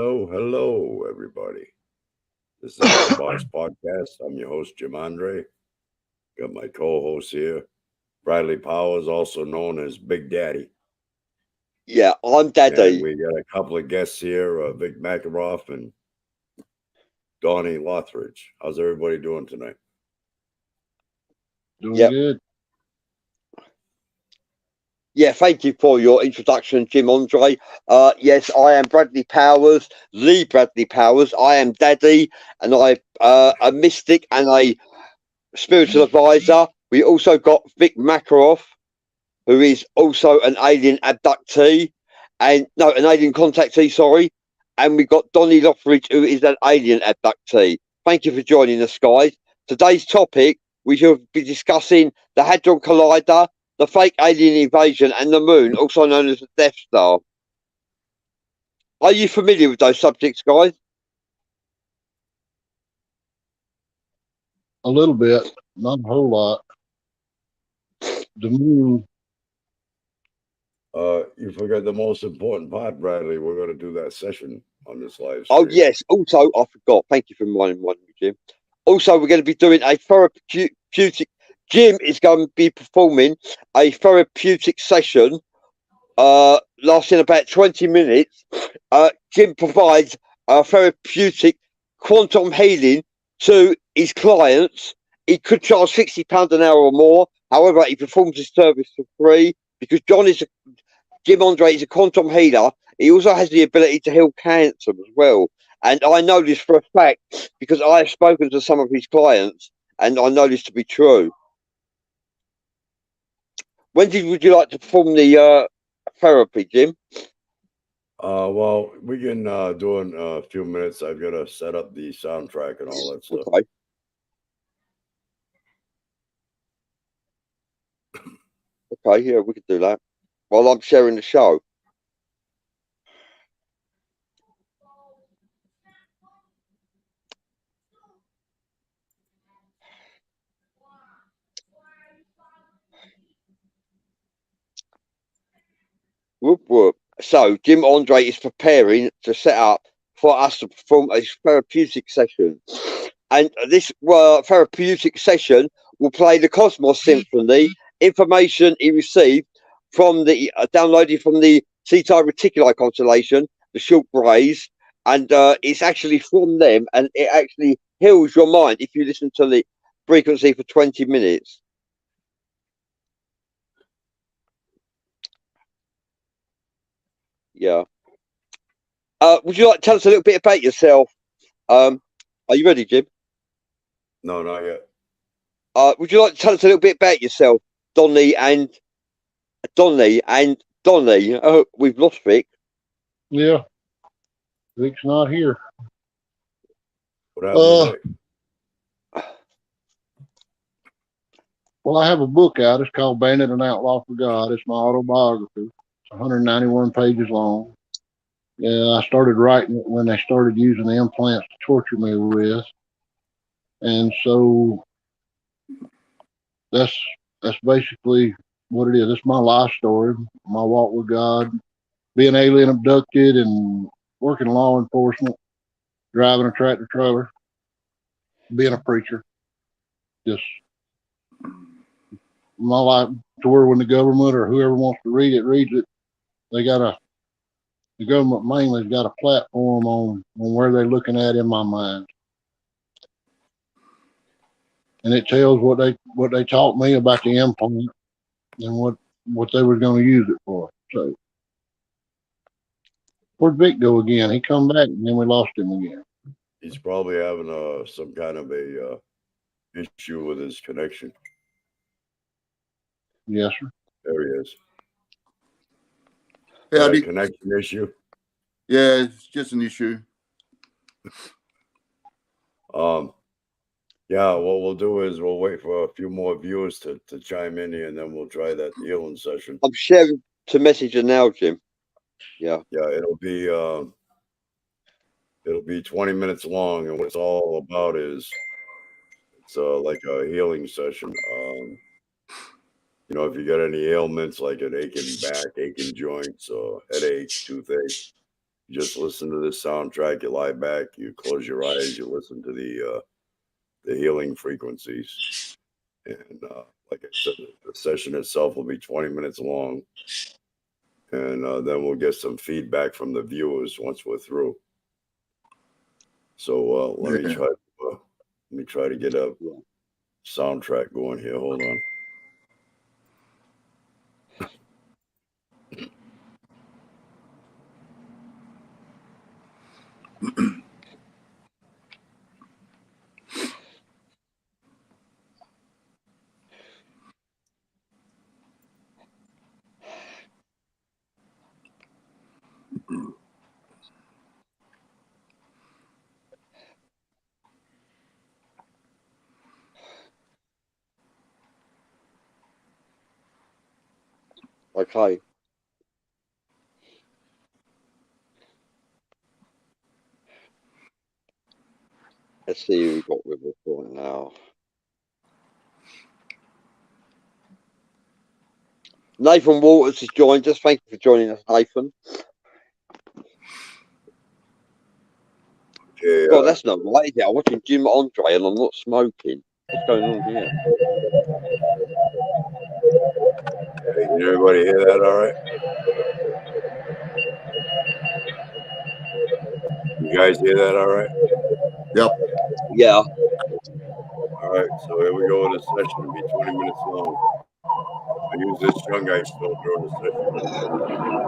Hello, everybody. This is Out the Box Podcast. I'm your host, Jim Andre. Got my co host here, Bradley Powers, also known as Big Daddy. Yeah, I'm And Daddy. we got a couple of guests here, Vic Makaroff and Donnie Lothridge. How's everybody doing tonight? Doing Yep. good. Yeah, thank you for your introduction, Jim Andre. Yes, I am Bradley Powers, Lee Bradley Powers. I am Daddy, and I'm a mystic and a spiritual advisor. We also got Vic Makaroff, who is also an alien abductee, and no, an alien contactee, sorry. And we got Donnie Lothridge, who is an alien abductee. Thank you for joining us, guys. Today's topic, we shall be discussing the Hadron Collider, the fake alien invasion, and the moon, also known as the Death Star. Are you familiar with those subjects, guys? A little bit, not a whole lot. The moon, You forgot the most important part, Bradley. We're going to do that session on this live Oh, stream. yes. Also, I forgot. Thank you for reminding me, Jim. Also, we're going to be doing a therapeutic. Jim is going to be performing a therapeutic session lasting about 20 minutes. Jim provides therapeutic quantum healing to his clients. He could charge £60 an hour or more. However, he performs his service for free because Jim Andre is a quantum healer. He also has the ability to heal cancer as well. And I know this for a fact because I have spoken to some of his clients and I know this to be true. Would you like to perform the therapy, Jim? Well, we can do in a few minutes. I've got to set up the soundtrack and all that stuff. Okay. Okay, yeah, we could do that while I'm sharing the show. Whoop whoop. So Jim Andre is preparing to set up for us to perform a therapeutic session. And this therapeutic session will play the Cosmos Symphony, information he received from the downloaded from the Cetus Reticuli constellation, the short rays, and it's actually from them, and it actually heals your mind if you listen to the frequency for 20 minutes. Yeah. Would you like to tell us a little bit about yourself? Are you ready, Jim? No, not yet. Would you like to tell us a little bit about yourself, Donnie and Donnie? Oh, we've lost Vic. yeah. Vic's not here. What happened to Vic? Well, I have a book out. It's called Bandit and Outlaw for God. It's my autobiography. It's 191 pages long. Yeah, I started writing it when they started using the implants to torture me with. And so that's basically what it is. It's my life story, my walk with God, being alien abducted and working law enforcement, driving a tractor trailer, being a preacher. Just my life to where when the government or whoever wants to reads it, they got the government mainly's got a platform on where they're looking at in my mind. And it tells what they taught me about the implant and what they were going to use it for. So where'd Vic go again? He come back and then we lost him again. He's probably having some kind of a issue with his connection. Yes, sir. There he is. Yeah, A connection issue. yeah, it's just an issue. Yeah, what we'll do is we'll wait for a few more viewers to chime in here, and then we'll try that healing session. I'm sharing to messenger now, Jim. Yeah. Yeah, it'll be 20 minutes long, and what it's all about is it's like a healing session. If you got any ailments like an aching back, aching joints, or headache, toothache, You just listen to the soundtrack. You lie back. You close your eyes. You listen to the healing frequencies. And like I said, the session itself will be 20 minutes long. And then we'll get some feedback from the viewers once we're through. So let me try to get a soundtrack going here. Hold on. Okay. Let's see who we've got with us right now. Nathan Waters has joined us. Thank you for joining us, Nathan. Okay, God, that's not right, is it? I'm watching Jim Andre and I'm not smoking. What's going on here? hey, can everybody hear that all right? You guys hear that all right? Yep. Yeah. All right, so here we go. The session will be 20 minutes long. I use this young guy still during the session.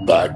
Back.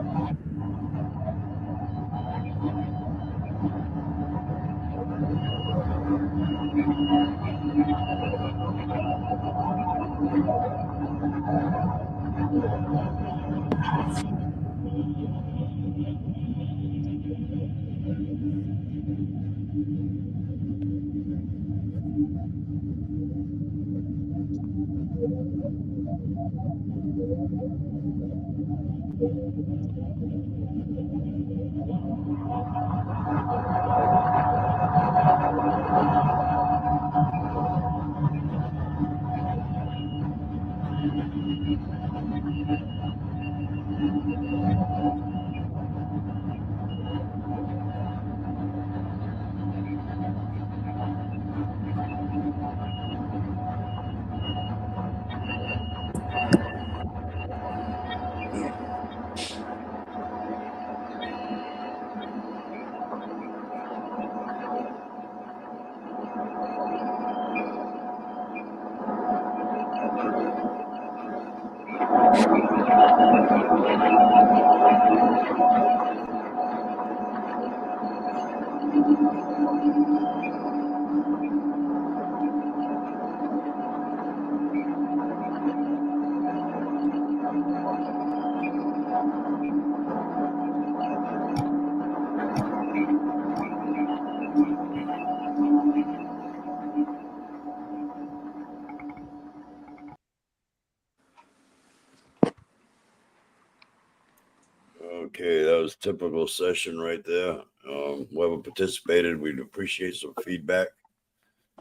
Okay, that was typical session right there. Whoever participated, we'd appreciate some feedback.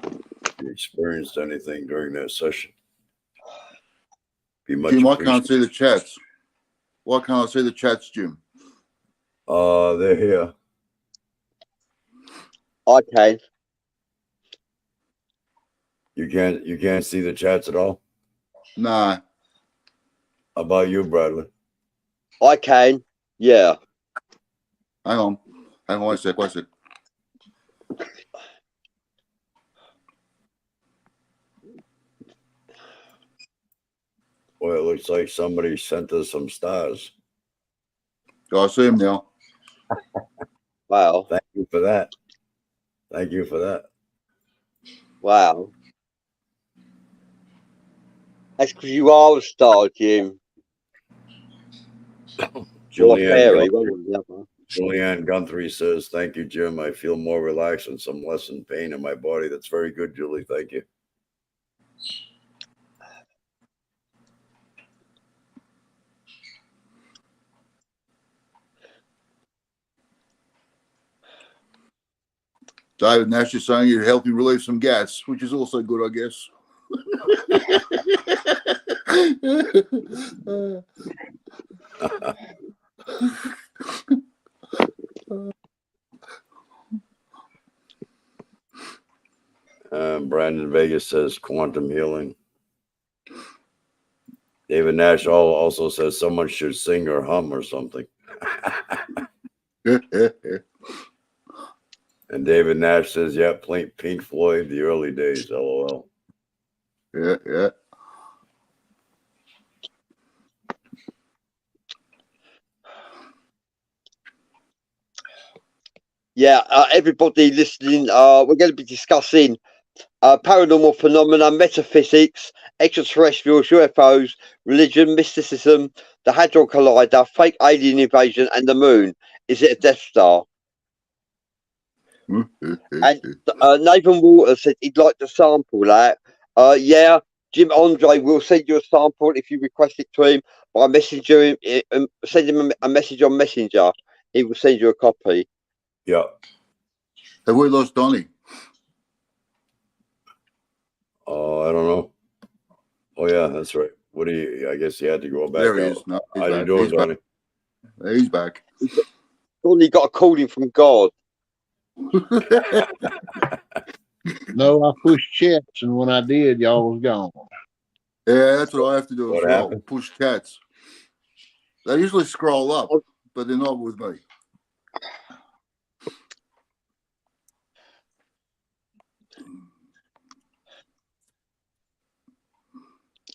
If you experienced anything during that session, be much Jim, I appreciated. can't see the chats. Why can't I see the chats, Jim? They're here. Okay. You can't see the chats at all? Nah. How about you, Bradley? I can. Yeah. Hang on. One sec. Well, it looks like somebody sent us some stars. I see him now. Wow. Thank you for that. Thank you for that. Wow. That's because you are a star, Jim. Julianne Guthrie says, thank you, Jim. I feel more relaxed and some less in pain in my body. That's very good, Julie. Thank you. David Nash is saying you're helping relieve some gas, which is also good, I guess. Brandon Vegas says quantum healing. David Nash also says someone should sing or hum or something. And David Nash says, yeah, Pink Floyd, the early days, LOL. Yeah. Yeah, everybody listening, we're going to be discussing paranormal phenomena, metaphysics, extraterrestrials, UFOs, religion, mysticism, the Hadron Collider, fake alien invasion, and the moon. Is it a Death Star? And Nathan Waters said he'd like to sample that. Yeah, Jim Andre will send you a sample if you request it to him by messaging him. Send him a message on Messenger. He will send you a copy. Yeah. Have we lost Donnie? Oh, I don't know. Oh, yeah, that's right. What do you? I guess he had to go back There he out. is. No, How you doing, Donnie? He's back. Donnie got a calling from God. No, I pushed chats, and when I did, y'all was gone. Yeah, that's what I have to do as What well. happened? Push chats. They usually scroll up, but they're not with me.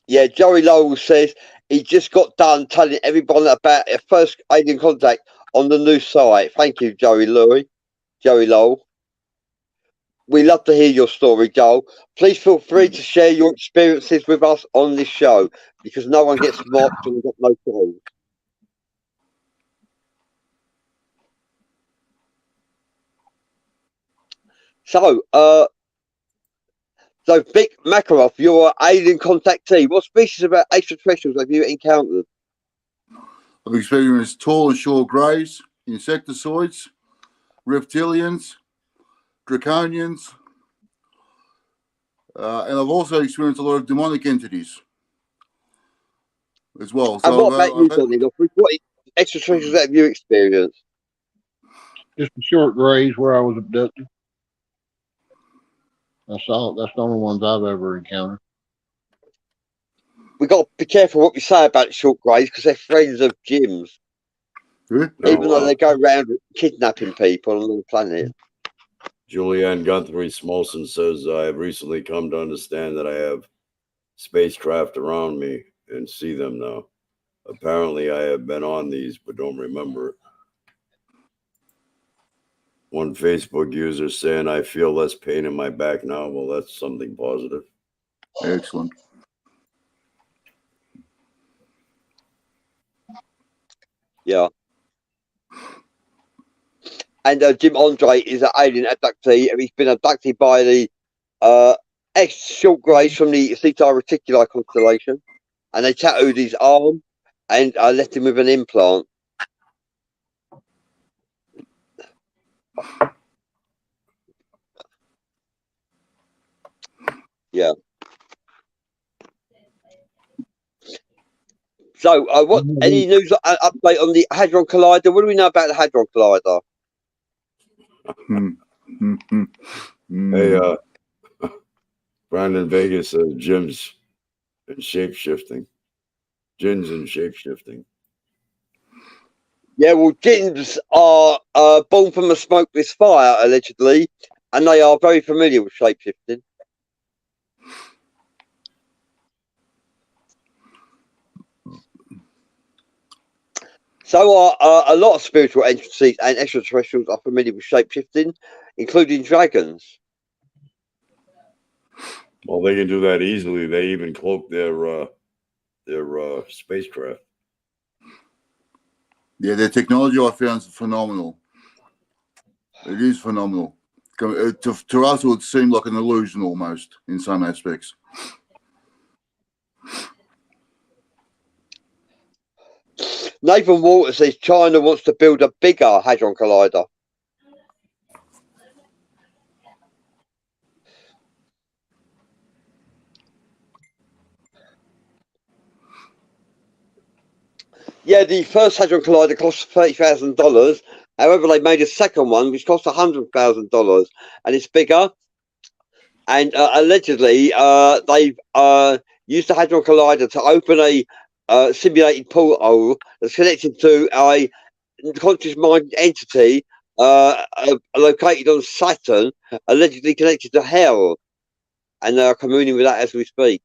Yeah, Joey Lowell says he just got done telling everyone about a first alien contact on the new site. Thank you, Joey Lowell. We love to hear your story, Joel. Please feel free to share your experiences with us on this show because no one gets mocked and we've got no calls. So Vic Makaroff, you're an alien contactee. What species of extraterrestrials have you encountered? I've experienced tall and short greys, insectoids, reptilians, draconians, and I've also experienced a lot of demonic entities as well. And So what about you, Donnie? What extraterrestrials have you experienced? Just the short grays where I was abducted. That's all. That's the only ones I've ever encountered. We got to be careful what we say about short greys because they're friends of Jim's. Even though they go around kidnapping people on the planet. Julianne Guthrie Smolson says, I have recently come to understand that I have spacecraft around me and see them now. Apparently, I have been on these, but don't remember it. One Facebook user saying, I feel less pain in my back now. Well, that's something positive. Excellent. Yeah. And Jim Andre is an alien abductee, and he's been abducted by the short greys from the Theta Reticuli constellation, and they tattooed his arm and left him with an implant. Yeah. So, what? Any news update on the Hadron Collider? What do we know about the Hadron Collider? Hey, Brandon Vegas says gyms and shape shifting. Gins and shape shifting. Yeah, well, gins are born from a smokeless fire, allegedly, and they are very familiar with shape shifting. So are a lot of spiritual entities and extraterrestrials are familiar with shape shifting, including dragons. Well, they can do that easily. They even cloak their spacecraft. Yeah, their technology I found is phenomenal. It is phenomenal. To us, it would seem like an illusion almost in some aspects. Nathan Walter says China wants to build a bigger Hadron Collider. Yeah, the first Hadron Collider cost $30,000. However, they made a second one which cost $100,000, and it's bigger. And allegedly, they've used the Hadron Collider to open a simulated portal that's connected to a conscious mind entity located on Saturn, allegedly connected to hell, and they are communing with that as we speak.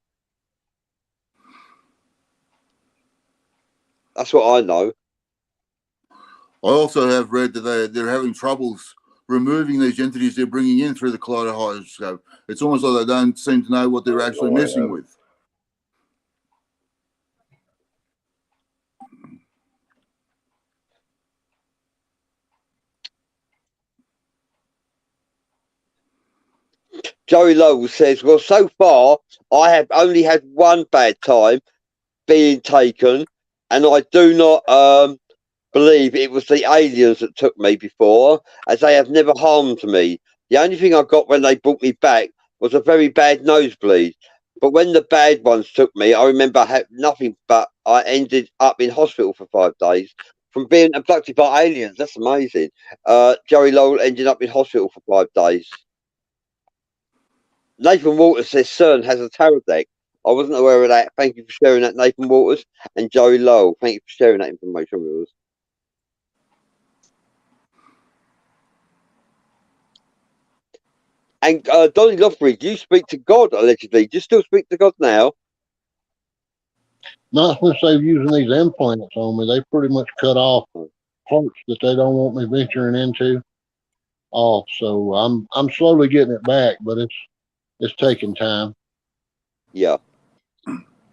That's what I know. I also have read that they're having troubles removing these entities they're bringing in through the kaleidoscope. It's almost like they don't seem to know what they're actually messing with. Joey Lowell says, well, so far, I have only had one bad time being taken, and I do not believe it was the aliens that took me before, as they have never harmed me. The only thing I got when they brought me back was a very bad nosebleed. But when the bad ones took me, I remember I had nothing, but I ended up in hospital for 5 days from being abducted by aliens. That's amazing. Joey Lowell ended up in hospital for 5 days. Nathan Waters says CERN has a tarot deck. I wasn't aware of that. Thank you for sharing that, Nathan Waters. And Joey Lowell, thank you for sharing that information with us. And Donnie Lothridge, you speak to God, allegedly. Do you still speak to God now? Not since they've using these implants on me. They pretty much cut off parts that they don't want me venturing into off. So I'm slowly getting it back, but it's taking time. Yeah.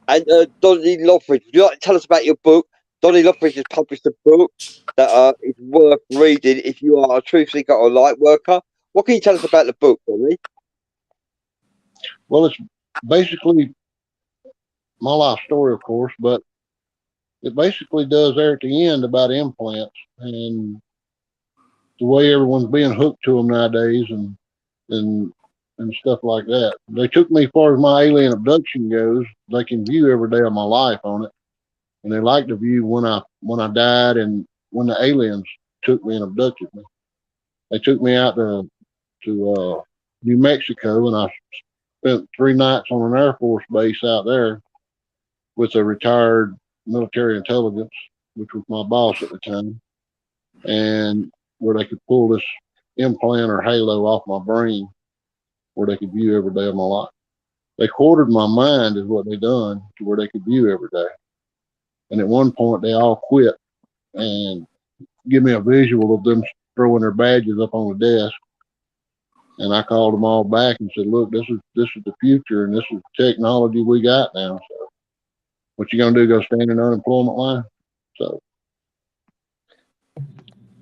And Donnie Lothridge, would you like to tell us about your book? Donnie Lothridge has published a book that is worth reading if you are a truth seeker or light worker. What can you tell us about the book, Donnie? Well, it's basically my life story, of course, but it basically does there at the end about implants and the way everyone's being hooked to them nowadays and stuff like that. They took me as far as my alien abduction goes. They can view every day of my life on it, and they like to view when I died and when the aliens took me and abducted me. They took me out to New Mexico, and I spent 3 nights on an Air Force base out there with a retired military intelligence, which was my boss at the time, and where they could pull this implant or halo off my brain where they could view every day of my life. They quartered my mind is what they done to where they could view every day. And at one point they all quit and give me a visual of them throwing their badges up on the desk. And I called them all back and said, look, this is the future and this is the technology we got now. So what you gonna do, go stand in the unemployment line? So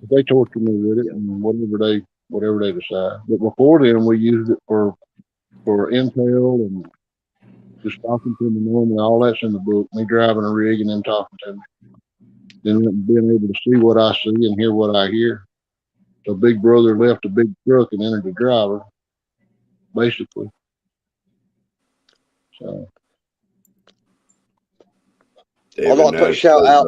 they tortured me with it and whatever they decide. But before then we used it for intel and just talking to me normally. All that's in the book. Me driving a rig and them talking to me. Then being able to see what I see and hear what I hear. So Big Brother left a big truck and entered the driver, basically. So I'd like to put a shout says, out.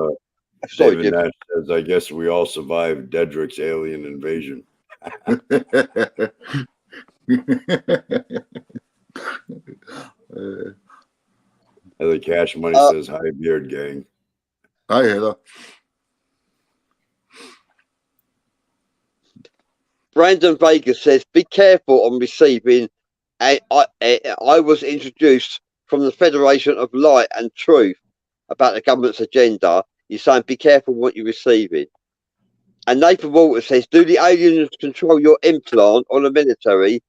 Sorry, David Jim. Nash says, I guess we all survived Dedrick's alien invasion. The Cash Money says, hi, Beard Gang. Hi, Heather. Brandon Vegas says, be careful on receiving. I was introduced from the Federation of Light and Truth about the government's agenda. You're saying be careful what you're receiving. And Nathan Walter says, do the aliens control your implant or the military?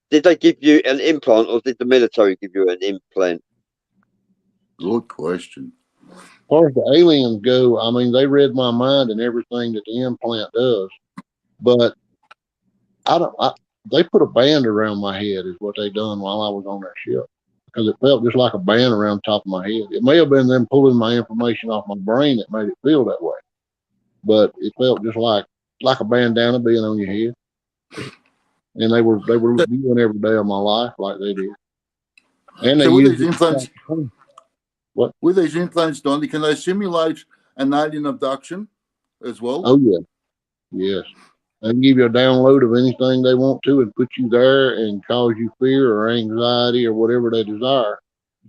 Did they give you an implant or did the military give you an implant? Good question. As far as the aliens go, I mean, they read my mind and everything that the implant does. But they put a band around my head is what they done while I was on that ship. Because it felt just like a band around the top of my head. It may have been them pulling my information off my brain that made it feel that way. But it felt just like a bandana being on your head. And they were viewing every day of my life like they did. And So with these implants, what? With these implants, Donnie, can they simulate an alien abduction as well? Oh yeah, yes. They can give you a download of anything they want to and put you there and cause you fear or anxiety or whatever they desire,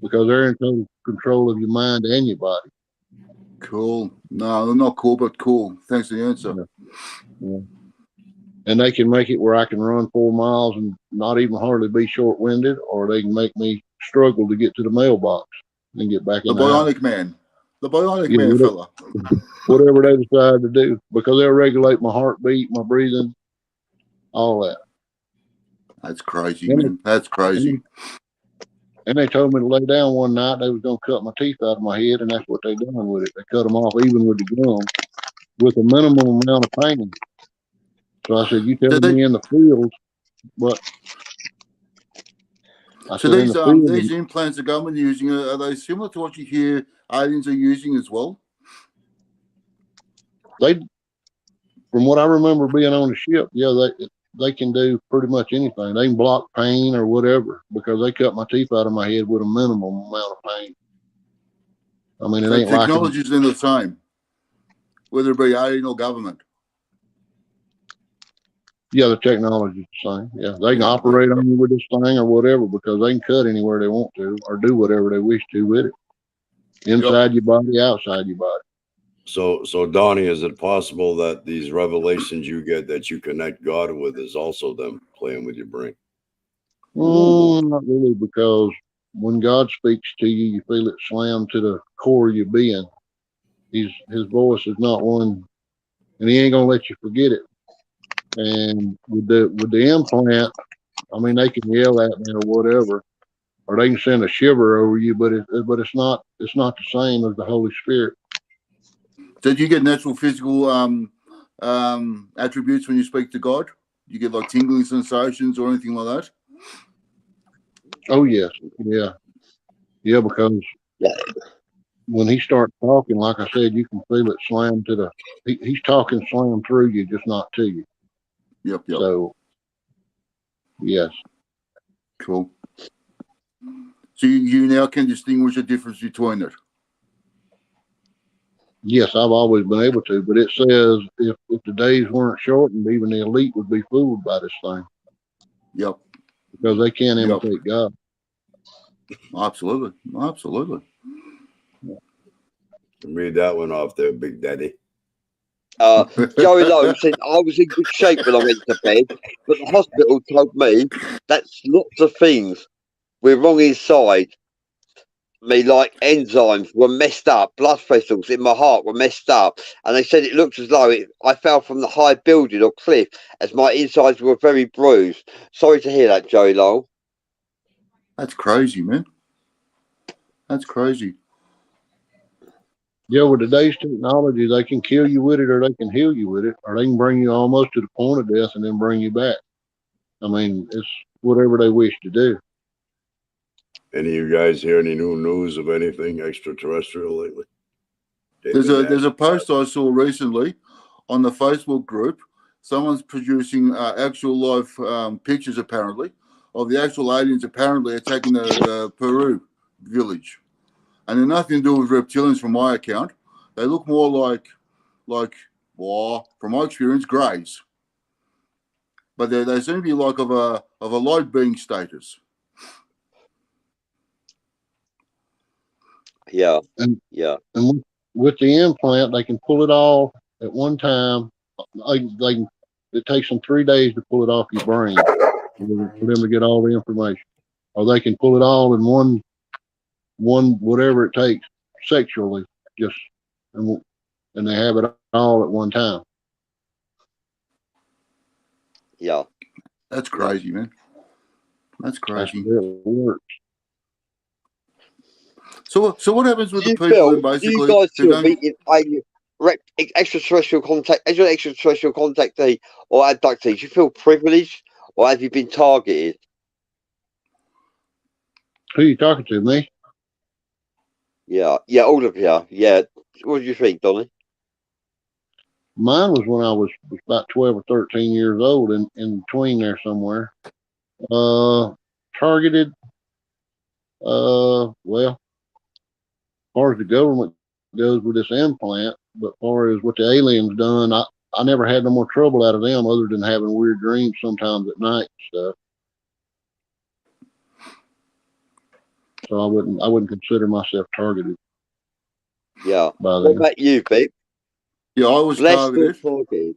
because they're in total control of your mind and your body. Cool. No, they're not cool, but cool. Thanks for the answer. Yeah. And they can make it where I can run 4 miles and not even hardly be short-winded, or they can make me struggle to get to the mailbox and get back in the bionic house. man. The bionic man fella. Whatever they decide to do, because they'll regulate my heartbeat, my breathing, all that. That's crazy, man. That's crazy. And they told me to lay down one night. They was going to cut my teeth out of my head, and that's what they done with it. They cut them off even with the gum with a minimum amount of pain. So I said, you tell me in the field, but I so said, these implants the government using, are they similar to what you hear aliens are using as well? From what I remember being on the ship, yeah, they can do pretty much anything. They can block pain or whatever, because they cut my teeth out of my head with a minimum amount of pain. I mean, it ain't like technology's in the same, whether it be alien or government. Yeah, the technology's the same. Yeah, they can operate on you with this thing or whatever, because they can cut anywhere they want to or do whatever they wish to with it. Inside your body, outside your body. So Donnie, is it possible that these revelations you get that you connect God with is also them playing with your brain? Not really, because when God speaks to you, you feel it slam to the core of your being. His voice is not one, and he ain't gonna let you forget it. And with the implant, I mean, they can yell at me or whatever, or they can send a shiver over you, but it's not the same as the Holy Spirit. Did you get natural physical attributes when you speak to God? You get like tingling sensations or anything like that? Oh yes, yeah, because when he starts talking, like I said, you can feel it slam to the. He's talking slam through you, just not to you. Yep. So, yes. Cool. So you now can distinguish the difference between it? Yes, I've always been able to, but it says if the days weren't shortened, even the elite would be fooled by this thing. Yep. Because they can't imitate God. Absolutely. Read that one off there, Big Daddy. Joey Lowe said, I was in good shape when I went to bed, but the hospital told me that's lots of things were wrong inside me, like enzymes were messed up, blood vessels in my heart were messed up, and they said it looked as though I fell from the high building or cliff, as my insides were very bruised. Sorry to hear that, Joey Lowe. That's crazy, man. That's crazy. Yeah, with today's technology, they can kill you with it, or they can heal you with it, or they can bring you almost to the point of death and then bring you back. I mean, it's whatever they wish to do. Any of you guys hear any new news of anything extraterrestrial lately? There's a post I saw recently on the Facebook group someone's producing actual live pictures, apparently, of the actual aliens apparently attacking the Peru village. And they're nothing to do with reptilians from my account. They look more like well, from my experience, greys. But they seem to be like of a light being status. Yeah. And Yeah. and with the implant, they can pull it off at one time. It takes them 3 days to pull it off your brain for them to get all the information, or they can pull it all in one whatever it takes sexually, just and they have it all at one time. Yeah. That's crazy, man. That's That's crazy. the way it works. So what happens with Do the you people feel? then Do you basically guys who feel don't? meeting alien extraterrestrial contact as an extraterrestrial contactee or abductee? Do you feel privileged, or have you been targeted? Who you talking to, me? Yeah. Yeah. All of you. Yeah. What do you think, Donnie? Mine was when I was about 12 or 13 years old, in between there somewhere. Targeted. Well, as far as the government goes with this implant, but as far as what the aliens done, I never had no more trouble out of them other than having weird dreams sometimes at night and stuff. So I wouldn't consider myself targeted Yeah. by What them. about you, Vic? Yeah, I was Blessed or targeted. targeted?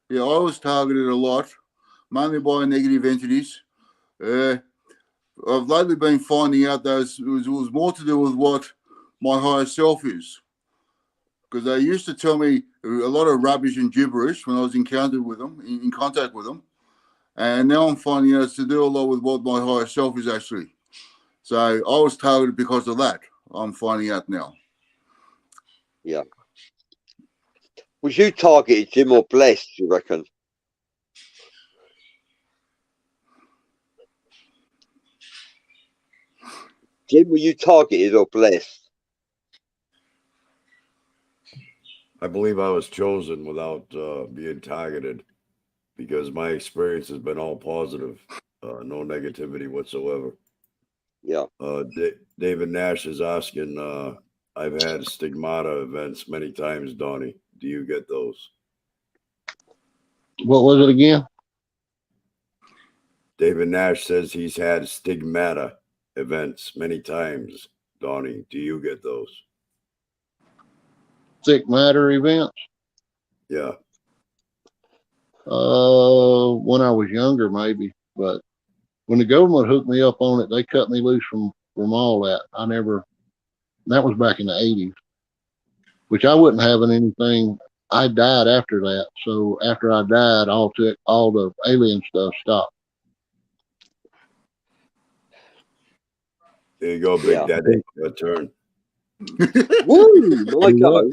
Yeah, I was targeted a lot, mainly by negative entities. I've lately been finding out that it was more to do with what my higher self is. Because they used to tell me a lot of rubbish and gibberish when I was encountered with them, in contact with them. And now I'm finding out it's to do a lot with what my higher self is actually. So I was targeted because of that. I'm finding out now. Yeah. Was you targeted, Jim, or blessed, you reckon? Jim, were you targeted or blessed? I believe I was chosen without being targeted because my experience has been all positive, no negativity whatsoever. Yeah. David Nash is asking, I've had stigmata events many times, Donnie. Do you get those? What was it again? David Nash says he's had stigmata events many times, Donnie. Do you get those? Thick matter events? Yeah. When I was younger, maybe, but when the government hooked me up on it, they cut me loose from all that. That was back in the 80s, which I wasn't having anything. I died after that. So after I died, all the alien stuff stopped. There you go, Big Daddy. Your turn. Woo! My go.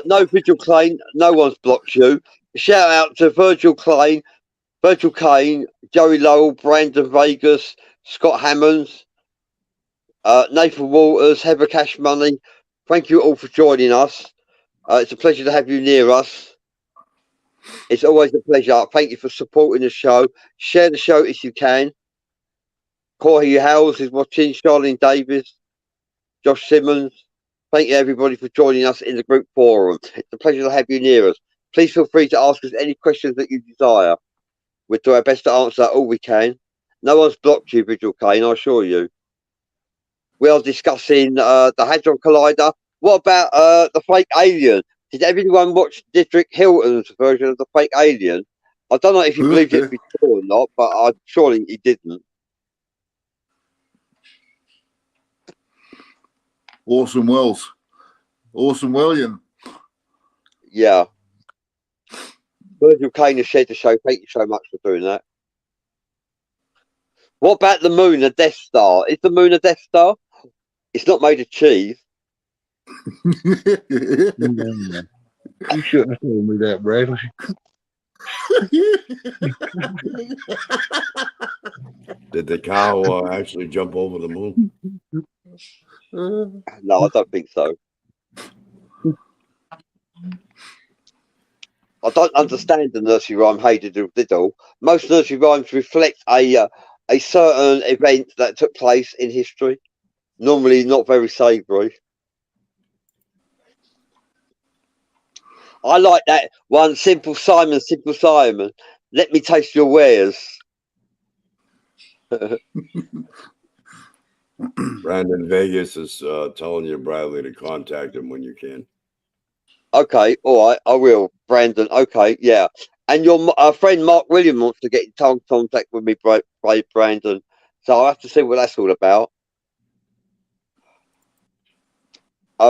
No Virgil Kane. No one's blocked you. Shout out to Virgil Kane, Joey Lowell, Brandon Vegas, Scott Hammonds, Nathan Waters, Heather Cash Money. Thank you all for joining us. It's a pleasure to have you near us. It's always a pleasure. Thank you for supporting the show. Share the show if you can. Corey Howells is watching. Charlene Davis, Josh Simmons. Thank you, everybody, for joining us in the group forum. It's a pleasure to have you near us. Please feel free to ask us any questions that you desire. We'll do our best to answer all we can. No one's blocked you, Vigil Kane, I assure you. We are discussing the Hadron Collider. What about the fake alien? Did everyone watch Dietrich Hilton's version of the fake alien? I don't know if he believed it before or not, but surely he didn't. Orson Welles. Orson William. Yeah. Virgil Kane has shared the show. Thank you so much for doing that. What about the moon, a Death Star? Is the moon a Death Star? It's not made of cheese. You shouldn't have told me that, Bradley. Did the cow actually jump over the moon? No, I don't think so. I don't understand the nursery rhyme "Hey Diddle Diddle." Most nursery rhymes reflect a certain event that took place in history. Normally, not very savoury. I like that one. Simple Simon, Simple Simon. Let me taste your wares. Brandon Vegas is telling you, Bradley, to contact him when you can. Okay, all right, I will, Brandon. Okay, yeah. And your friend Mark William wants to get in contact with me, Brandon. So I'll have to see what that's all about.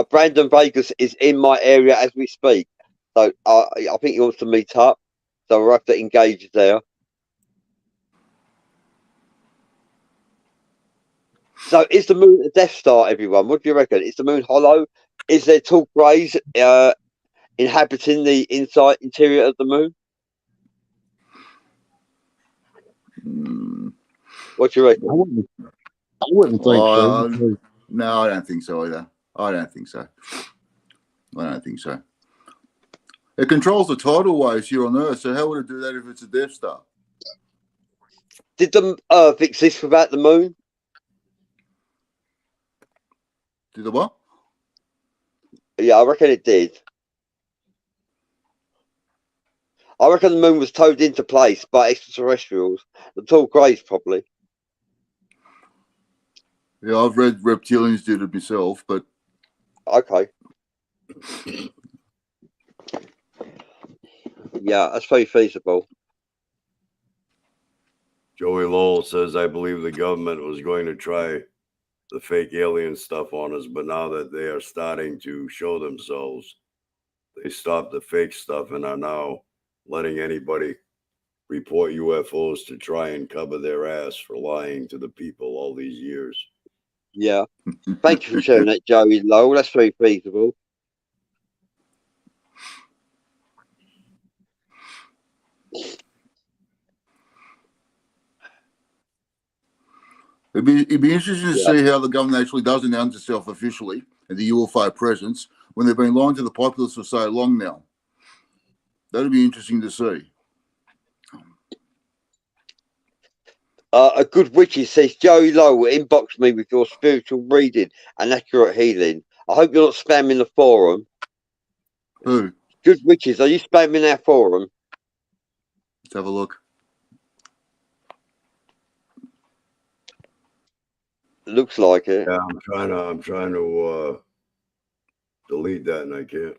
Brandon Vegas is in my area as we speak. So I think he wants to meet up. So we'll have to engage there. So is the moon a Death Star, everyone? What do you reckon? Is the moon hollow? Is there tall greys inhabiting the interior of the moon? What do you reckon? I wouldn't think so. because No, I don't think so either. I don't think so. It controls the tidal waves here on Earth, so how would it do that if it's a Death Star? Did the Earth exist without the moon? Did the what? Yeah, I reckon it did. I reckon the moon was towed into place by extraterrestrials. The tall greys, probably. Yeah, I've read reptilians did it myself, but Okay. Yeah, that's very feasible. Joey Lowell says, I believe the government was going to try the fake alien stuff on us, but now that they are starting to show themselves, they stopped the fake stuff and are now letting anybody report UFOs to try and cover their ass for lying to the people all these years. Yeah. Thank you for sharing that, Joey Lowell. That's very feasible. it'd be interesting to see how the government actually does announce itself officially and the UFO presence when they've been lying to the populace for so long now. That'd be interesting to see. A good witches says, Joey Lowell, inbox me with your spiritual reading and accurate healing. I hope you're not spamming the forum. Who? Good witches, are you spamming our forum? Let's have a look. Looks like it. Yeah, I'm trying to delete that and I can't.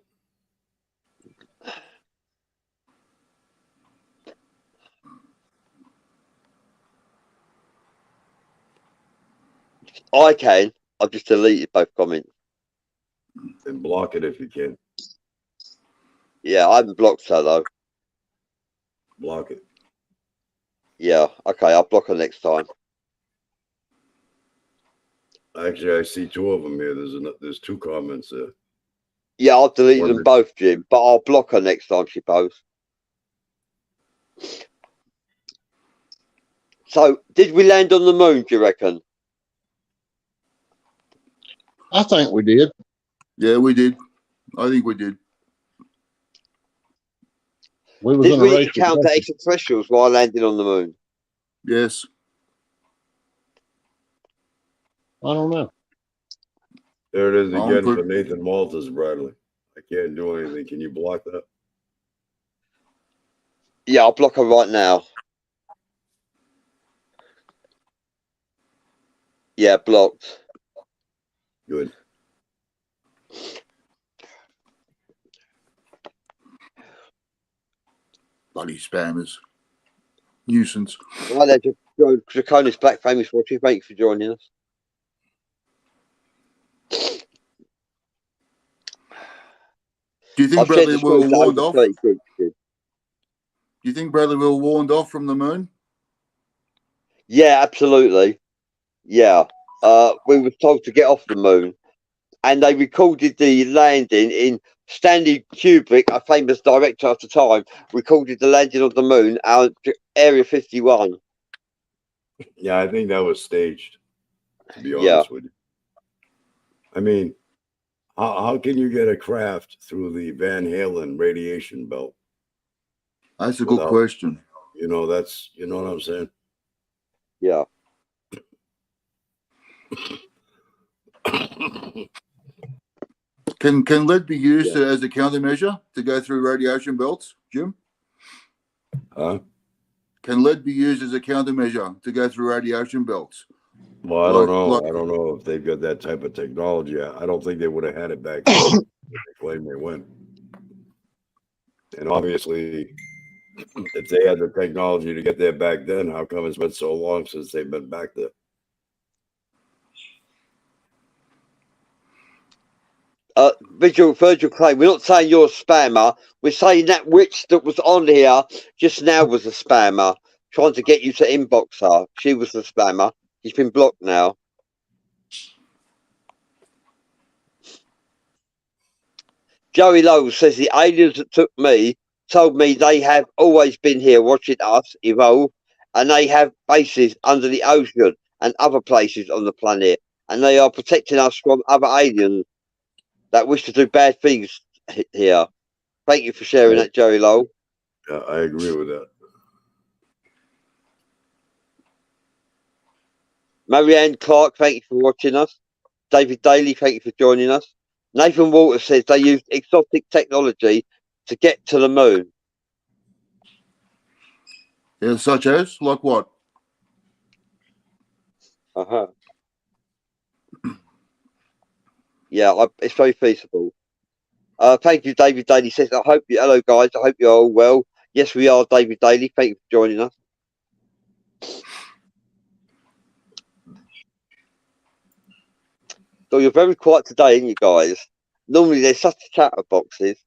I can. I've just deleted both comments. And block it if you can. Yeah, I haven't blocked her though. Block it. Yeah, okay, I'll block her next time. Actually, I see two of them here. There's two comments there. Yeah, I'll delete them both, Jim, but I'll block her next time she posts. So, did we land on the moon, do you reckon? I think we did. Yeah, we did. I think we did. Did we encounter extraterrestrials while landing on the moon? Yes. I don't know. There it is again for Nathan Walters, Bradley. I can't do anything. Can you block that? Yeah, I'll block her right now. Yeah, blocked. Good. Bloody spammers. Nuisance. Right there, Draconis Black Famous Watcher. Thank you for joining us. Do you think, Bradley, we were warned off? Good. Do you think, Bradley, we were warned off from the moon? Yeah, absolutely. Yeah. We were told to get off the moon. And they recorded the landing in Stanley Kubrick, a famous director at the time, recorded the landing of the moon out Area 51. Yeah, I think that was staged, to be honest with you. I mean, how can you get a craft through the Van Halen radiation belt That's a good Without- question. You know, that's, you know what I'm saying? Yeah. Can lead be used as a countermeasure to go through radiation belts, Jim? Huh? Can lead be used as a countermeasure to go through radiation belts? Well, I don't Like- know. like- I don't know if they've got that type of technology. I don't think they would have had it back then. They claim they went. And obviously, if they had the technology to get there back then, how come it's been so long since they've been back there? Virgil claim. We're not saying you're a spammer. We're saying that witch that was on here just now was a spammer, trying to get you to inbox her. She was the spammer. She's been blocked now. Joey Lowe says the aliens that took me told me they have always been here watching us evolve, and they have bases under the ocean and other places on the planet, and they are protecting us from other aliens that wish to do bad things here. Thank you for sharing that, Joey Lowe. Yeah, I agree with that. Marianne Clark, thank you for watching us. David Daly, thank you for joining us. Nathan Walters says they used exotic technology to get to the moon. Yeah, such as like what? Uh-huh. Yeah, it's very feasible. Thank you, David Daly says, hello guys, I hope you're all well. Yes, we are, David Daly. Thank you for joining us. So you're very quiet today, aren't you guys? Normally there's such chatter boxes.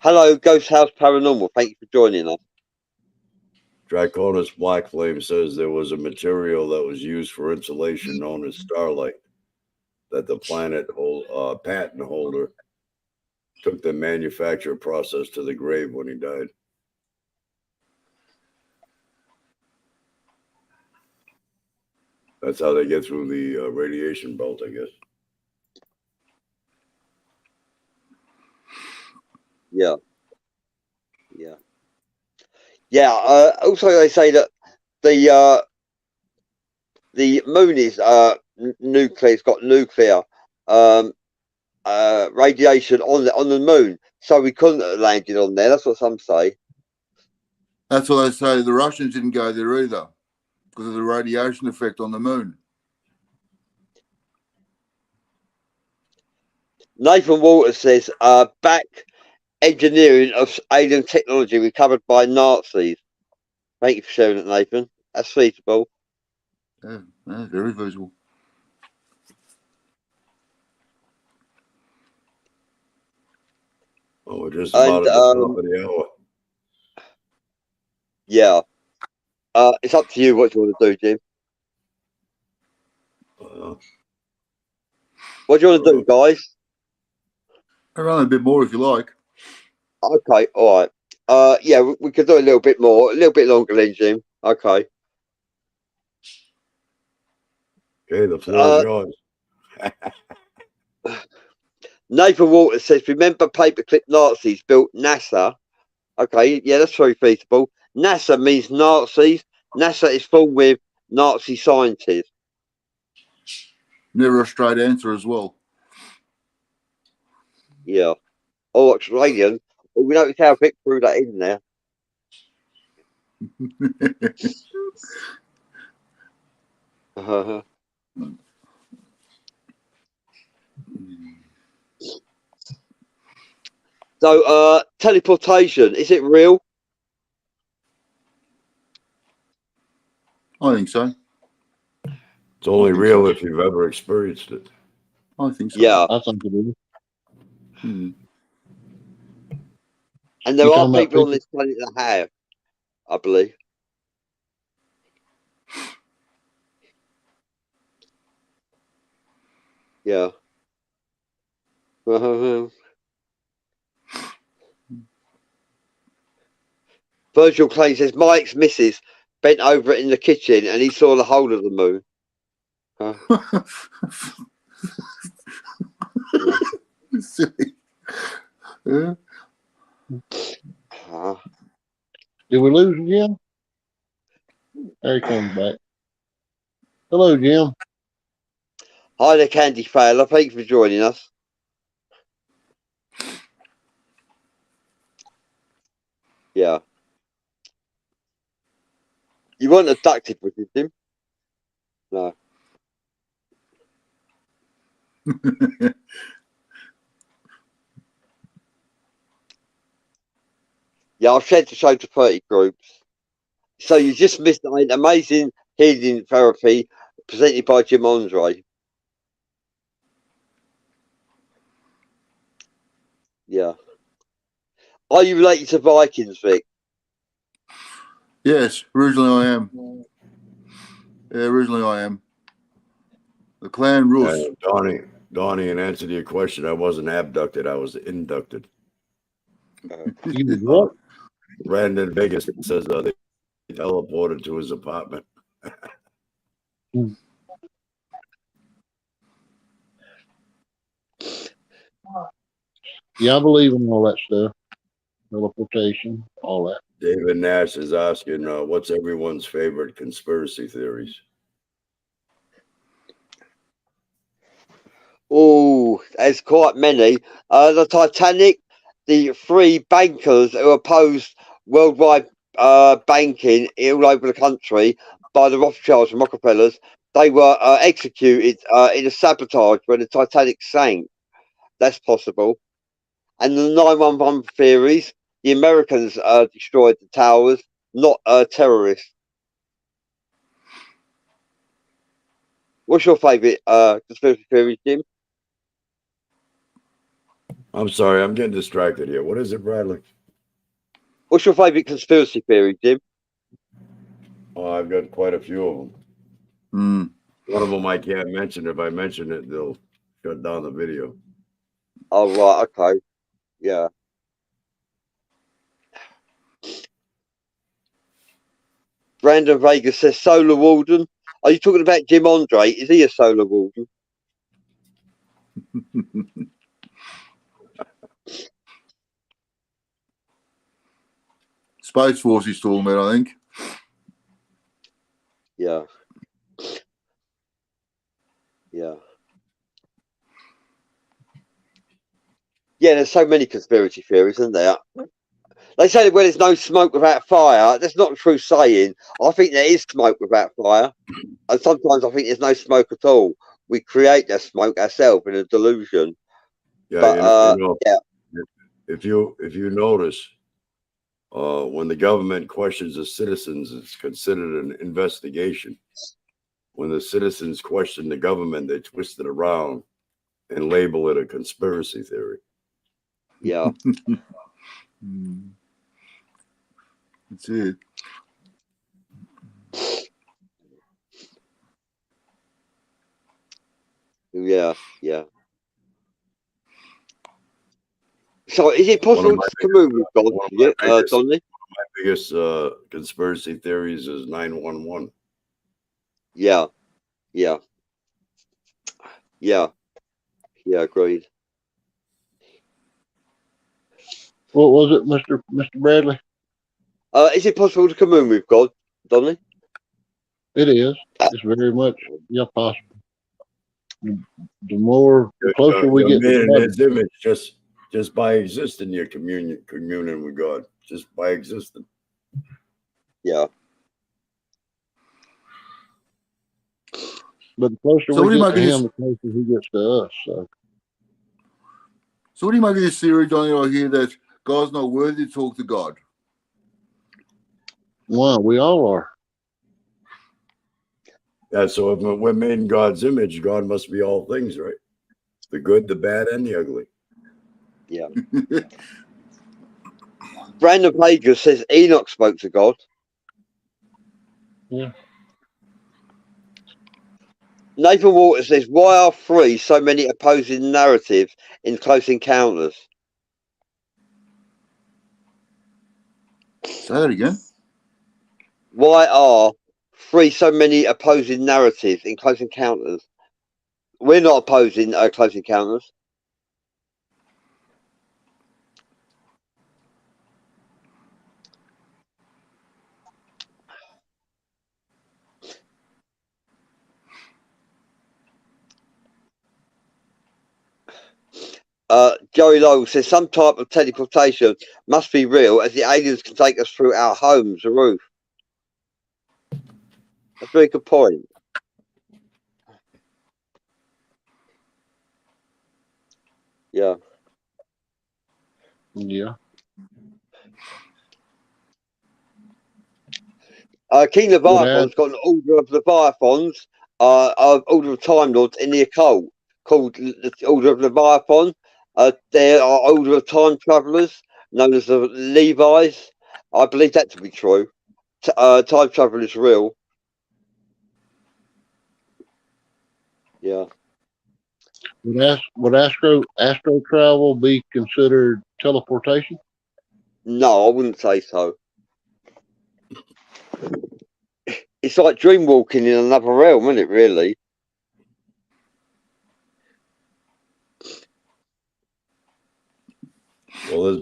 Hello, Ghost House Paranormal. Thank you for joining us. Draconis Black Flame says there was a material that was used for insulation known as starlight that the patent holder took the manufacture process to the grave when he died. That's how they get through the radiation belt, I guess. Yeah. Yeah. Yeah. Also, they say that the moon is nuclear. It's got nuclear radiation on the moon, so we couldn't have landed on there. That's what some say. That's what they say. The Russians didn't go there either because of the radiation effect on the moon. Nathan Walters says back engineering of alien technology recovered by Nazis. Thank you for sharing it, Nathan. That's feasible. Yeah, very feasible. Oh, we're just about at the top of the hour. Yeah. It's up to you what you want to do, Jim. What do you want to do, guys? Around a bit more if you like. Okay, all right. Yeah, we could do a little bit more, a little bit longer then, Jim. Okay. Okay, the floor is yours. Nathan Walters says, remember paperclip Nazis built NASA? Okay, yeah, that's very feasible. NASA means Nazis. NASA is full with Nazi scientists. Never a straight answer as well. Yeah. Oh, Australian. Well, we notice how Vic threw that in there. So, teleportation, is it real? I think so. It's only real if you've ever experienced it. I think so. Yeah. I think it is. Hmm. And there You are talking about people on this planet that have, I believe. Yeah. Virgil Clay says, my ex-missus bent over in the kitchen and he saw the whole of the moon. Silly. Yeah. Did we lose Jim? There he comes back. Hello, Jim. Hi there, Candy Fowler. Thanks for joining us. Yeah. You weren't abducted, was you, Jim? No. Yeah, I've shared the show to 30 groups. So you just missed an amazing healing therapy presented by Jim Andre. Yeah. Are you related to Vikings, Vic? Yes, originally I am. Yeah, originally I am. The clan Rus. Donnie, in answer to your question, I wasn't abducted. I was inducted. You did what? Brandon Vegas says they teleported to his apartment. Yeah, I believe in all that stuff. Teleportation, all that. David Nash is asking, what's everyone's favorite conspiracy theories? Oh, there's quite many. The Titanic, the three bankers who opposed worldwide banking all over the country by the Rothschilds and Rockefellers, they were executed in a sabotage when the Titanic sank. That's possible. And the 911 theories, the Americans destroyed the towers, not terrorists. What's your favourite conspiracy theory, Jim? I'm sorry, I'm getting distracted here. What is it, Bradley? What's your favourite conspiracy theory, Jim? Oh, I've got quite a few of them. Mm. One of them I can't mention. If I mention it, they'll shut down the video. Oh, right, okay. Yeah. Brandon Vegas says Solar Warden. Are you talking about Jim Andre? Is he a Solar Warden? Space Force he's talking about, I think. Yeah. Yeah. Yeah, there's so many conspiracy theories, isn't there? They say that when there's no smoke without fire, that's not a true saying. I think there is smoke without fire. And sometimes I think there's no smoke at all. We create that smoke ourselves in a delusion. Yeah, But yeah. If you notice, when the government questions the citizens, it's considered an investigation. When the citizens question the government, they twist it around and label it a conspiracy theory. Yeah. That's it. Yeah. Yeah. So is it possible to commune with God, Donnie? My biggest conspiracy theories is 911. Yeah. Yeah. Yeah. Yeah, agreed. What was it, Mr. Bradley? Is it possible to commune with God, Donnie? It is. It's very much possible. The more, the closer we get to to His image, just by existing, you're communing with God. Just by existing. Yeah. But the closer we get to Him, the closer He gets to us. So what do you make of this theory, Johnny, right here, that God's not worthy to talk to God? Well, we all are. Yeah, so if we're made in God's image, God must be all things, right? The good, the bad, and the ugly. Yeah. Brandon Vegas says Enoch spoke to God. Yeah. Nathan Walter says, why are three so many opposing narratives in Close Encounters? Say that again. Why are three so many opposing narratives in Close Encounters? We're not opposing Close Encounters. Joey Lowe says some type of teleportation must be real, as the aliens can take us through our homes, the roof. That's a very good point. Yeah. Yeah. King Leviathan's got an order of Leviathans, order of Time Lords in the occult called the Order of Leviathan. There are order of time travelers known as the Levi's. I believe that to be true. Time travel is real. Yeah. Would astro travel be considered teleportation? No, I wouldn't say so. It's like dream walking in another realm, isn't it? Really. Well, there's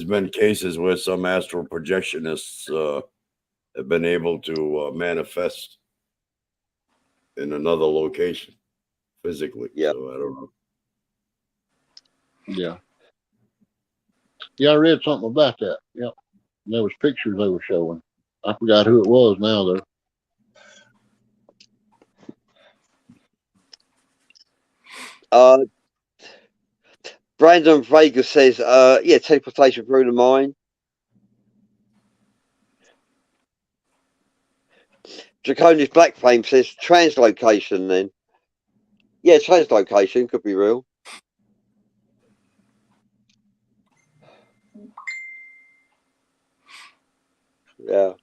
been cases where some astral projectionists have been able to manifest in another location physically. Yeah. So I don't know. Yeah. Yeah, I read something about that. Yep. And there was pictures they were showing. I forgot who it was now though. Brandon Vega says, yeah, teleportation through the mind. Draconis Black Flame says translocation then. Yeah, translocation could be real. Yeah.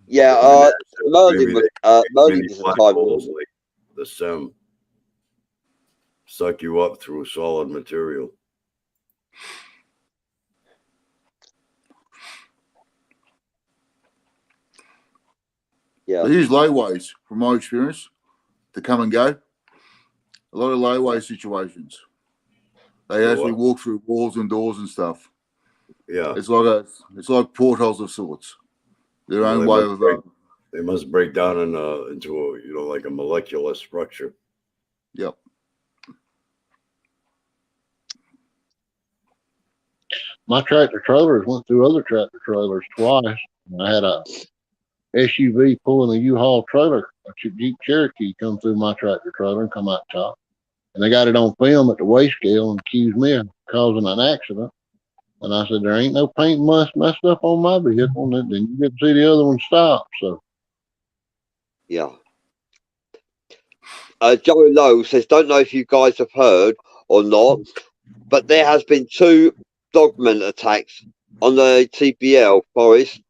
Yeah, Merlin is a time lord. Like the SEM suck you up through solid material. Yeah. They use layways, from my experience, to come and go. A lot of layway situations. They actually walk through walls and doors and stuff. Yeah. It's like portholes of sorts. Their own way of they must break down into a, like a molecular structure. Yep. My tractor trailers went through other tractor trailers twice. I had a SUV pulling a U-Haul trailer, a Jeep Cherokee, come through my tractor trailer and come out top. And they got it on film at the weigh scale and accused me of causing an accident. And I said, there ain't no paint messed up on my vehicle. And then you get to see the other one stop. So, yeah. Joey Lowe says, don't know if you guys have heard or not, but there has been 2 dogman attacks on the TPL forest.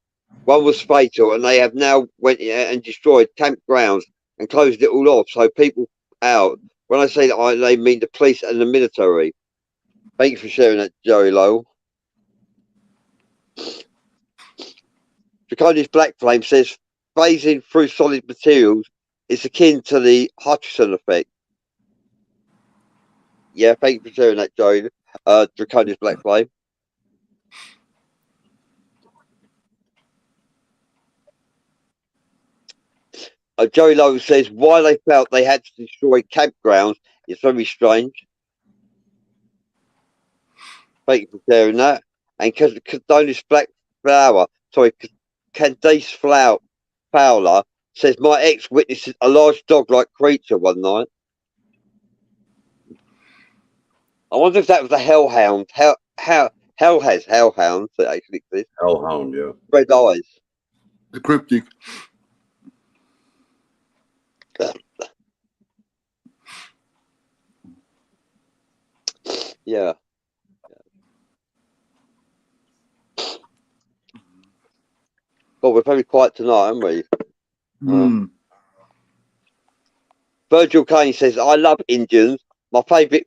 One was fatal, and they have now went and destroyed campgrounds and closed it all off. So people out. When I say that, they mean the police and the military. Thank you for sharing that, Joey Lowe. Draconis Black Flame says phasing through solid materials is akin to the Hutchison effect. Yeah, thank you for sharing that, Joey. Draconis Black Flame. Joey Lowe says why they felt they had to destroy campgrounds is very strange. Thank you for sharing that. And Candice Fowler says my ex witnessed a large dog-like creature one night. I wonder if that was a hellhound. Hell has hellhounds that actually exist. Hellhound, yeah. Red eyes. The cryptic. Yeah. Well, we're very quiet tonight, aren't we? Virgil Kane says, I love Indians. My favourite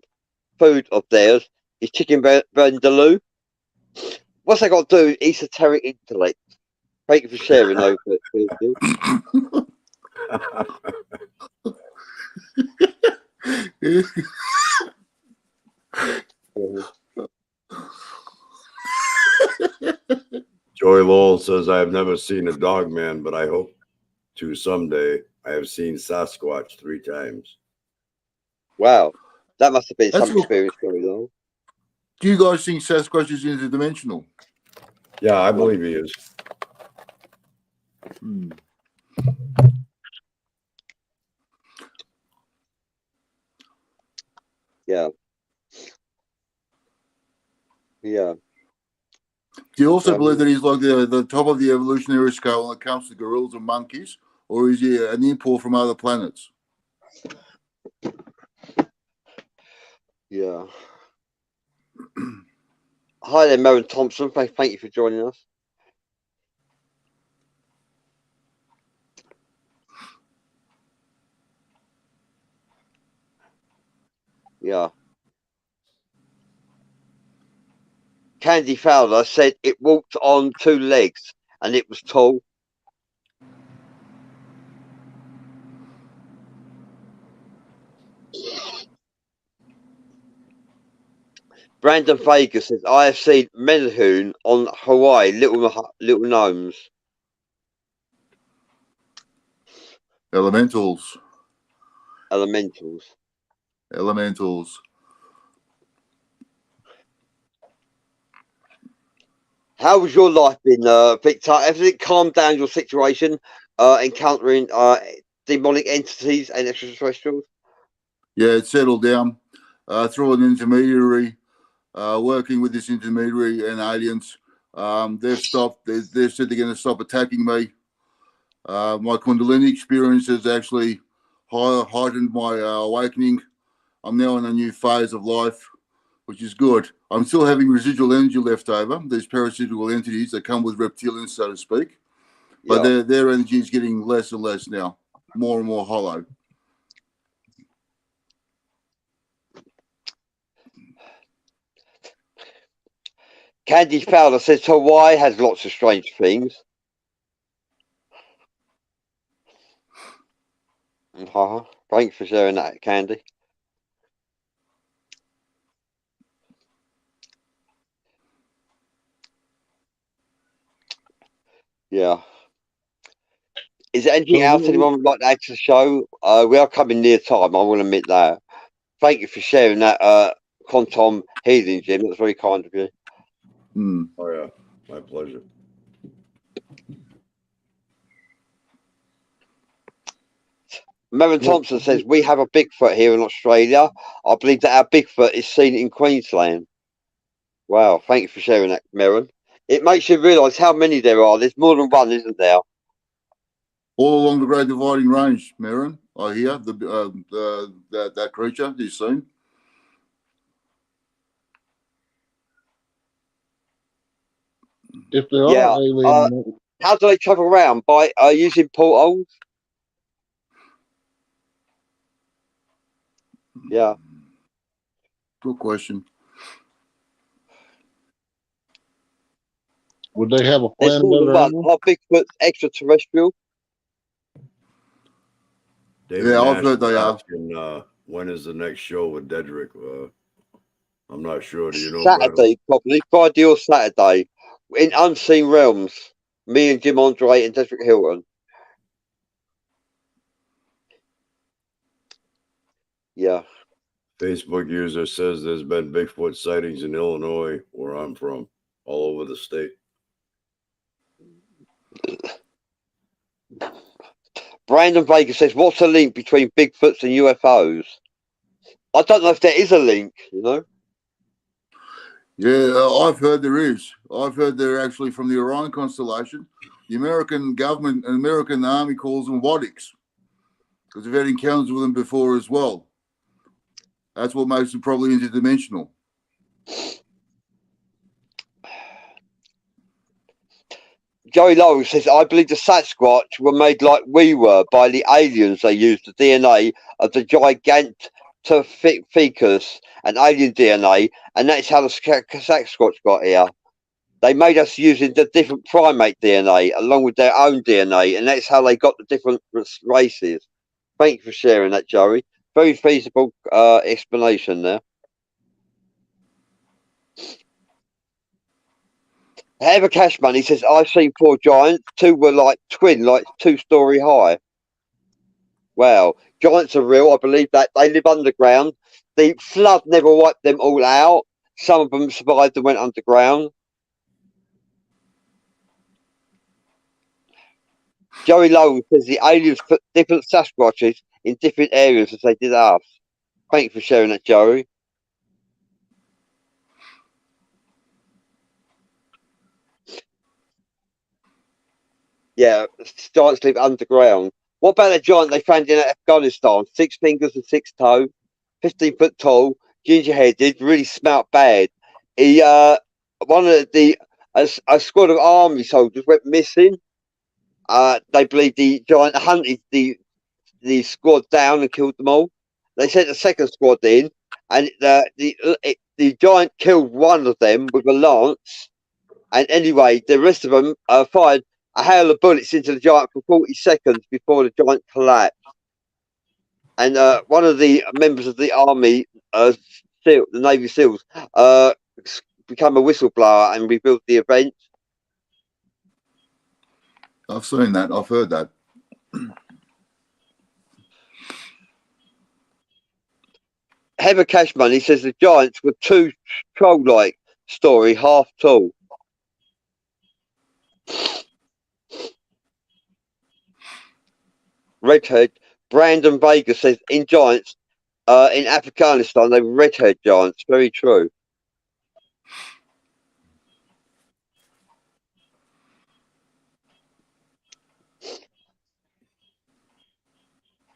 food of theirs is chicken vindaloo. What's that got to do with esoteric intellect? Thank you for sharing those. Joey Lowell says, I have never seen a dog man, but I hope to someday. I have seen Sasquatch 3 times. Wow, that must have been That's some cool. experience going on. Do you guys think Sasquatch is interdimensional? Yeah, I believe he is. Yeah. Yeah. Do you also believe that he's like the top of the evolutionary scale when it comes to gorillas and monkeys, or is he an import from other planets? Yeah. Hi there, Merrin Thompson. Thank you for joining us. Yeah. Candy Fowler said it walked on 2 legs and it was tall. Brandon Vega says, I have seen Menahoon on Hawaii, little gnomes. Elementals. How has your life been, Victor? Has it calmed down your situation, encountering demonic entities and extraterrestrials? Yeah, it's settled down through an intermediary, working with this intermediary and aliens. They've stopped. They've said they're going to stop attacking me. My Kundalini experience has actually heightened my awakening. I'm now in a new phase of life, which is good. I'm still having residual energy left over. These parasitical entities that come with reptilians, so to speak. But their energy is getting less and less now, more and more hollow. Candy Fowler says Hawaii has lots of strange things. Thanks for sharing that, Candy. Yeah. Is there anything else anyone would like to add to the show? We are coming near time, I will admit that. Thank you for sharing that Quantum healing, Jim. That's very kind of you. Oh, yeah. My pleasure. Merrin Thompson says, we have a Bigfoot here in Australia. I believe that our Bigfoot is seen in Queensland. Wow, thank you for sharing that, Merrin. It makes you realise how many there are. There's more than one, isn't there? All along the Great Dividing Range, Merrin, I hear that creature is seen. If there are alien, how do they travel around? By using portals? Yeah. Good question. would they have a There's planet more than of one. their own? Are Bigfoots extraterrestrial? David Yeah, I've Nash heard was they are. asking, when is the next show with Dedrick? I'm not sure. Do you know, Saturday, probably. Friday or Saturday. In Unseen Realms. Me and Jim Andre and Dedrick Hilton. Yeah. Facebook user says there's been Bigfoot sightings in Illinois, where I'm from, all over the state. Brandon Vega says, what's the link between Bigfoots and UFOs? I don't know if there is a link, you know? Yeah, I've heard there is. I've heard they're actually from the Orion constellation. The American government and American army calls them Wadics because they've had encounters with them before as well. That's what makes them probably interdimensional. Joey Lowell says, I believe the Sasquatch were made like we were by the aliens. They used the DNA of the Gigantopithecus and alien DNA, and that's how the Sasquatch got here. They made us using the different primate DNA along with their own DNA, and that's how they got the different races. Thank you for sharing that, Joey. Very feasible explanation there. Ever Cash Money says, I've seen 4 giants. 2 were like twin, like 2-story high. Wow. Giants are real. I believe that. They live underground. The flood never wiped them all out. Some of them survived and went underground. Joey Lowe says the aliens put different Sasquatches in different areas as they did us. Thank you for sharing that, Joey. Yeah, giants live underground. What about the giant they found in Afghanistan? 6 fingers and 6 toes, 15 foot tall, ginger headed, really smelt bad. He one of a squad of army soldiers went missing. They believe the giant hunted the squad down and killed them all. They sent a second squad in, and the giant killed one of them with a lance. And anyway, the rest of them fired a hail of bullets into the giant for 40 seconds before the giant collapsed. And one of the members of the army, the Navy SEALs, became a whistleblower and revealed the event. I've seen that. I've heard that. Heather Cash Money says the giants were too troll-like story, half tall. Redhead Brandon Vega says in giants in Afghanistan they were redhead giants. Very true.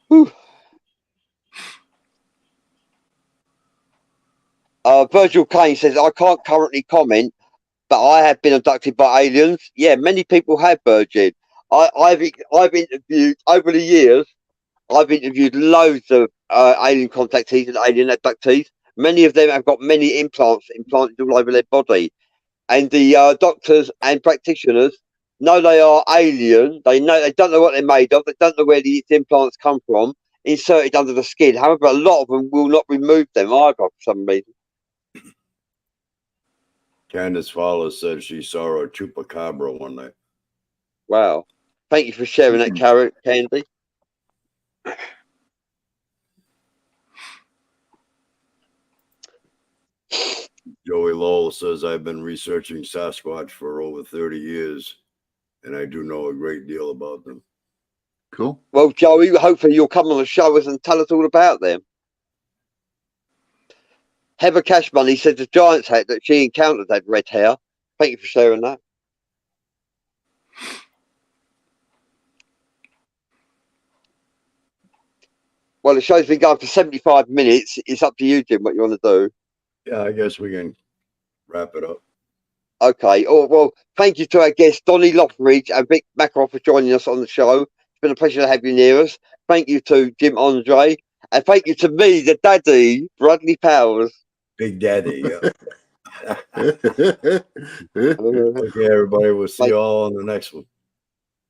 Whew. Virgil Kane says I can't currently comment, but I have been abducted by aliens. Yeah, many people have, Virgin. I've interviewed over the years. I've interviewed loads of alien contactees and alien abductees. Many of them have got many implants implanted all over their body, and the doctors and practitioners know they are alien. They don't know what they're made of. They don't know where these implants come from, inserted under the skin. However, a lot of them will not remove them either for some reason. Candace Fowler said she saw a chupacabra one night. Wow. Thank you for sharing that, Candy. Joey Lowell says, I've been researching Sasquatch for over 30 years, and I do know a great deal about them. Cool. Well, Joey, hopefully you'll come on the show and tell us all about them. Heather Cash Money said the giant's hat that she encountered had red hair. Thank you for sharing that. Well, the show's been going for 75 minutes. It's up to you, Jim, what you want to do. Yeah, I guess we can wrap it up. Okay. Oh, well, thank you to our guests, Donnie Lothridge and Vic Makaroff, for joining us on the show. It's been a pleasure to have you near us. Thank you to Jim Andre. And thank you to me, the daddy, Bradley Powers. Big Daddy, yeah. Okay, everybody. We'll see you all on the next one.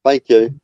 Thank you.